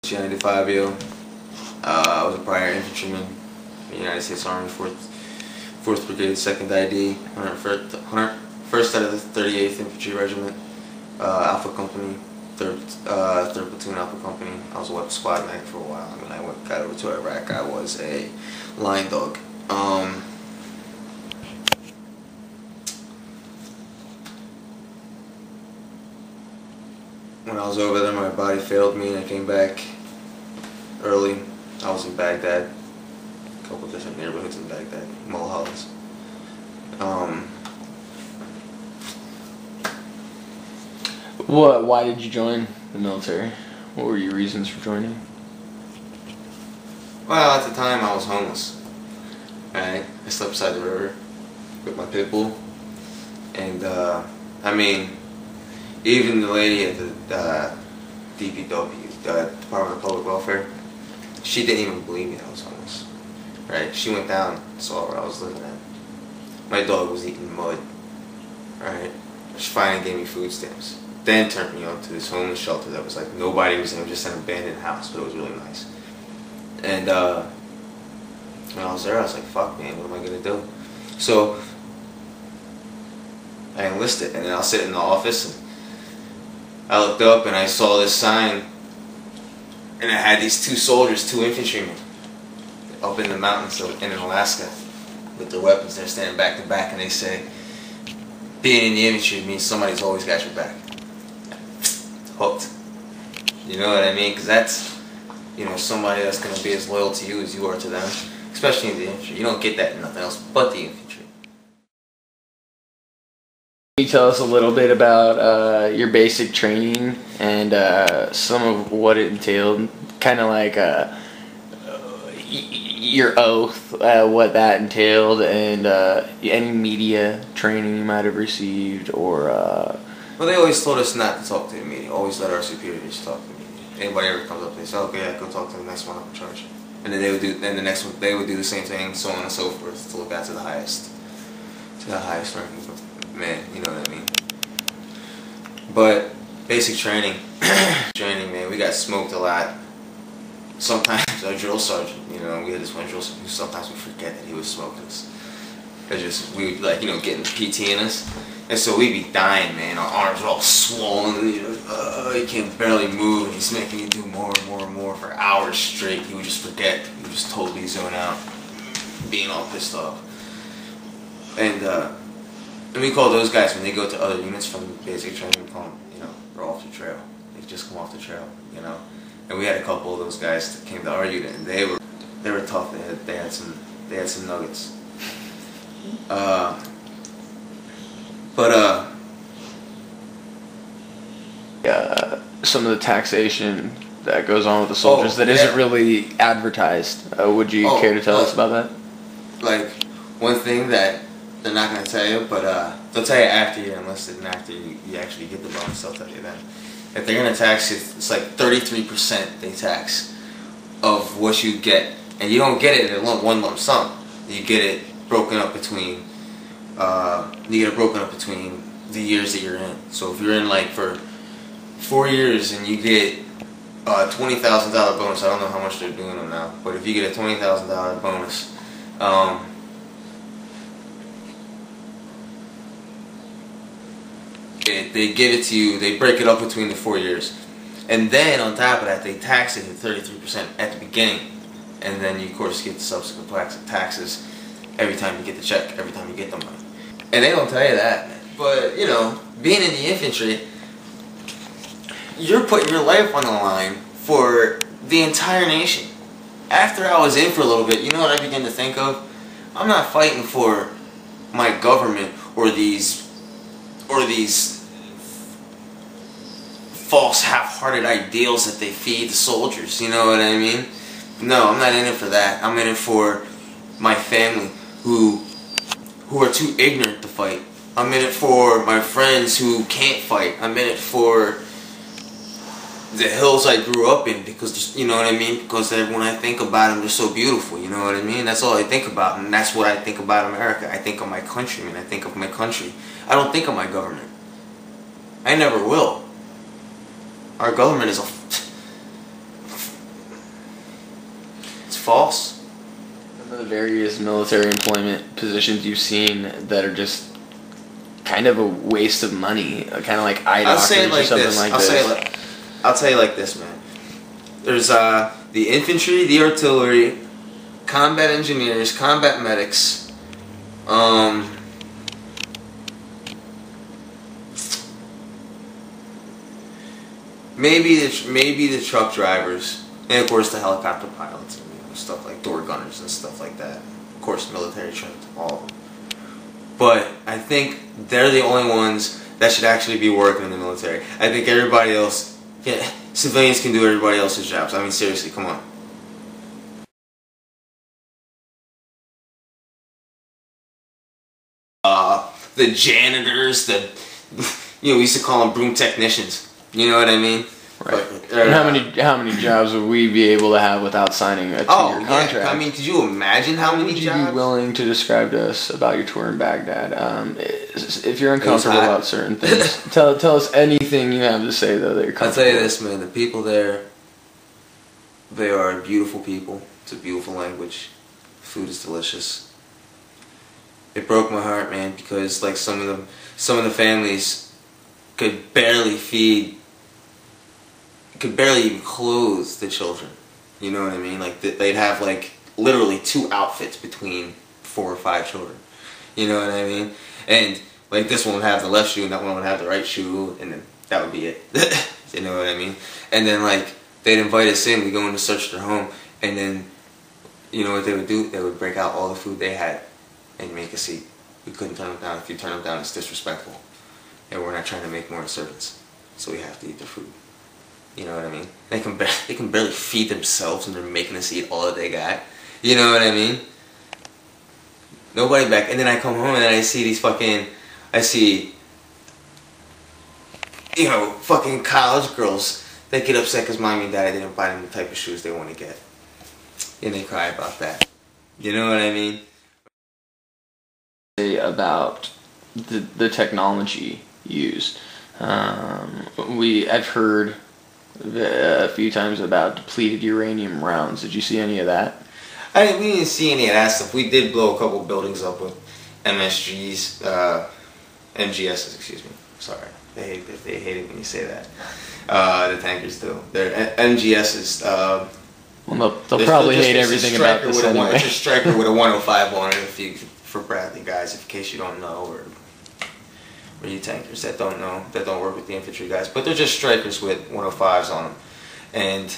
Gianni DeFabio. I was a prior infantryman in the United States Army, 4th Brigade, 2nd ID, 101st out of the 38th Infantry Regiment, Alpha Company, 3rd Platoon Alpha Company. I was a weapons squad medic for a while. I mean, got over to Iraq. I was a line dog. When I was over there, my body failed me and I came back early. I was in Baghdad, a couple different neighborhoods in Baghdad, Mulhollands. Why did you join the military? What were your reasons for joining? Well, at the time I was homeless. Right? I slept beside the river with my pit bull, and I mean, even the lady at the DPW, the Department of Public Welfare, she didn't even believe me that I was homeless. Right? She went down and saw where I was living at. My dog was eating mud. Right? She finally gave me food stamps. Then turned me on to this homeless shelter that was like nobody was in. It was just an abandoned house, but it was really nice. And when I was there, I was like, fuck, man, what am I gonna do? So I enlisted, and then I was sitting in the office, and I looked up and I saw this sign, and it had these 2 soldiers, 2 infantrymen, up in the mountains in Alaska with their weapons. They're standing back to back, and they say, being in the infantry means somebody's always got your back. Hooked. You know what I mean? Because that's, you know, somebody that's going to be as loyal to you as you are to them, especially in the infantry. You don't get that in nothing else but the infantry. Can you tell us a little bit about your basic training and some of what it entailed? Kind of like your oath, what that entailed, and any media training you might have received, or... Well, they always told us not to talk to the media. Always let our superiors talk to the media. Anybody ever comes up, they say, "Okay, yeah, go talk to the next one up in charge," and then they would do. Then the next one, they would do the same thing, so on and so forth, to look out to the highest ranking man. You know what I mean? But basic training, man, we got smoked a lot. Sometimes our drill sergeant, you know, we had this one drill sergeant who sometimes we forget that he was smoking us. It's just we would, like, you know, getting PT in us. And so we'd be dying, man. Our arms are all swollen. You know, you can barely move, and he's making you do more and more and more for hours straight. He would just forget. He would just totally zone out, being all pissed off. And we call those guys, when they go to other units from basic training, we call them, you know, they're off the trail. They just come off the trail, you know. And we had a couple of those guys that came to our unit, and they were tough. They had some nuggets. Some of the taxation that goes on with the soldiers that isn't really advertised. Would you care to tell us about that? Like, one thing that they're not going to tell you, but they'll tell you after you're enlisted and after you actually get the bonus, they'll tell you then. If they're going to tax you, it's like 33% they tax of what you get. And you don't get it in one lump sum. You get it broken up between the years that you're in. So if you're in, like, for 4 years and you get a $20,000 bonus, I don't know how much they're doing them now, but if you get a $20,000 bonus, they give it to you, they break it up between the 4 years. And then on top of that, they tax it at 33% at the beginning. And then you, of course, get the subsequent taxes every time you get the check, every time you get the money. And they don't tell you that, man. But, you know, being in the infantry, you're putting your life on the line for the entire nation. After I was in for a little bit, you know what I began to think of? I'm not fighting for my government or these false half-hearted ideals that they feed the soldiers, you know what I mean? No, I'm not in it for that. I'm in it for my family who are too ignorant to fight. I'm in it for my friends who can't fight. I'm in it for the hills I grew up in, because, you know what I mean? Because when I think about them, they're so beautiful, you know what I mean? That's all I think about, and that's what I think about America. I think of my countrymen. I think of my country. I don't think of my government. I never will. Our government is false. Some of the various military employment positions you've seen that are just kind of a waste of money, kind of like eye doctors or something like this. I'll tell you like this, man. There's the infantry, the artillery, combat engineers, combat medics, maybe the truck drivers, and of course the helicopter pilots, and, you know, stuff like door gunners and stuff like that. Of course, military trained, all of them. But I think they're the only ones that should actually be working in the military. I think everybody else, yeah, civilians can do everybody else's jobs. I mean, seriously, come on. The janitors, we used to call them broom technicians. You know what I mean? Right. And how many jobs would we be able to have without signing a 2-year contract? Yeah. I mean, could you imagine how many jobs? Would you be willing to describe to us about your tour in Baghdad? If you're uncomfortable about certain things, tell us anything you have to say, though, that you're comfortable. I'll tell you this, man. The people there, they are beautiful people. It's a beautiful language. Food is delicious. It broke my heart, man, because like some of the families could barely even clothe the children. You know what I mean? Like they'd have like literally 2 outfits between 4 or 5 children. You know what I mean? And like this one would have the left shoe and that one would have the right shoe, and then that would be it. You know what I mean? And then like they'd invite us in, we go in to search their home, and then you know what they would do? They would break out all the food they had and make us eat. We couldn't turn them down. If you turn them down, it's disrespectful. And we're not trying to make more servants, so we have to eat their food. You know what I mean? They can barely feed themselves, and they're making us eat all that they got. You know what I mean? Nobody back. And then I come home and then I see fucking college girls that get upset because mommy and daddy didn't buy them the type of shoes they want to get, and they cry about that. You know what I mean? About the technology used. I've heard a few times about depleted uranium rounds. Did you see any of that? We didn't see any of that stuff. We did blow a couple buildings up with MSGs, MGSs, excuse me. Sorry, they hate it when you say that. The tankers do. They're MGSs. Well, they'll probably hate everything about this anyway. It's a Striker with a 105 on it, for Bradley guys, in case you don't know, or you tankers that don't know, that don't work with the infantry guys. But they're just Strikers with 105s on them. And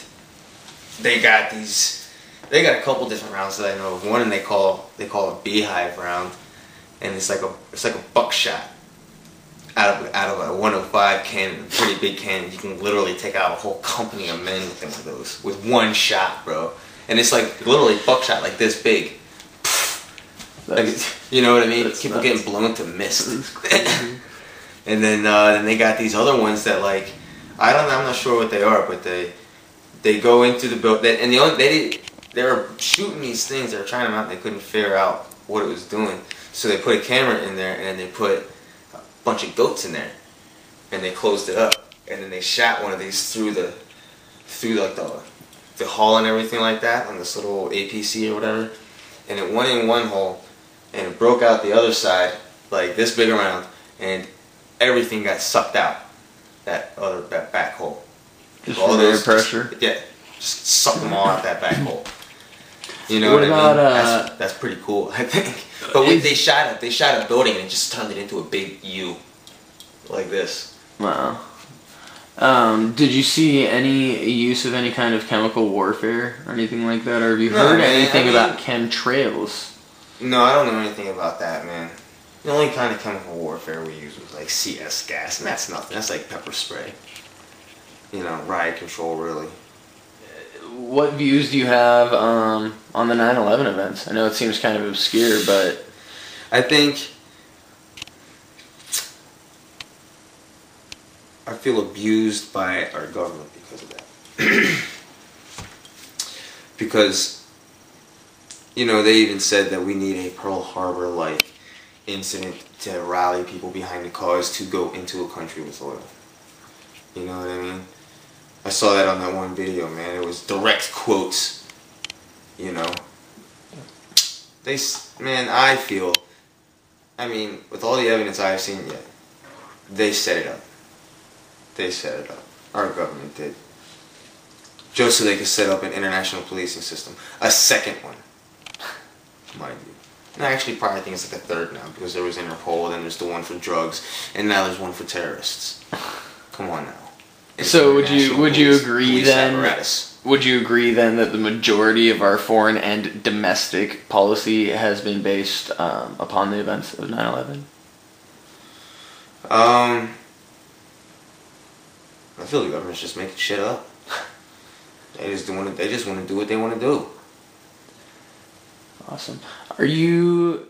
they got a couple different rounds that I know of. One they call a beehive round, and it's like a buckshot out of a 105 cannon, a pretty big cannon. You can literally take out a whole company of men with them, with one shot, bro. And it's like literally buckshot, like this big. Like, you know what I mean? People getting blown to mist. And then they got these other ones that like I'm not sure what they are, but they go into the build, and they were shooting these things. They were trying them out, and they couldn't figure out what it was doing. So they put a camera in there, and then they put a bunch of goats in there, and they closed it up, and then they shot one of these through like the hull and everything like that on this little APC or whatever, and it went in one hole, and it broke out the other side like this big around, and everything got sucked out that back hole. Just all air pressure. Yeah, just sucked them all out that back hole. You know what I mean? That's pretty cool, I think. But they shot a building and just turned it into a big U, like this. Wow. Did you see any use of any kind of chemical warfare or anything like that, or have you heard anything about chemtrails? No, I don't know anything about that, man. The only kind of chemical warfare we use was like CS gas, and that's nothing. That's like pepper spray. You know, riot control, really. What views do you have on the 9/11 events? I know it seems kind of obscure, but I think I feel abused by our government because of that. Because, you know, they even said that we need a Pearl Harbor-like incident to rally people behind the cause to go into a country with oil. You know what I mean? I saw that on that one video, man. It was direct quotes. You know, man, I feel. I mean, with all the evidence I've seen yet, they set it up. They set it up. Our government did. Just so they could set up an international policing system. A second one, mind you. And I actually probably think it's like a third now, because there was Interpol, then there's the one for drugs, and now there's one for terrorists. Come on now. So would you agree then? Apparatus. Would you agree then that the majority of our foreign and domestic policy has been based upon the events of 9/11? I feel the government's just making shit up. They just want to do what they want to do. Awesome. Are you?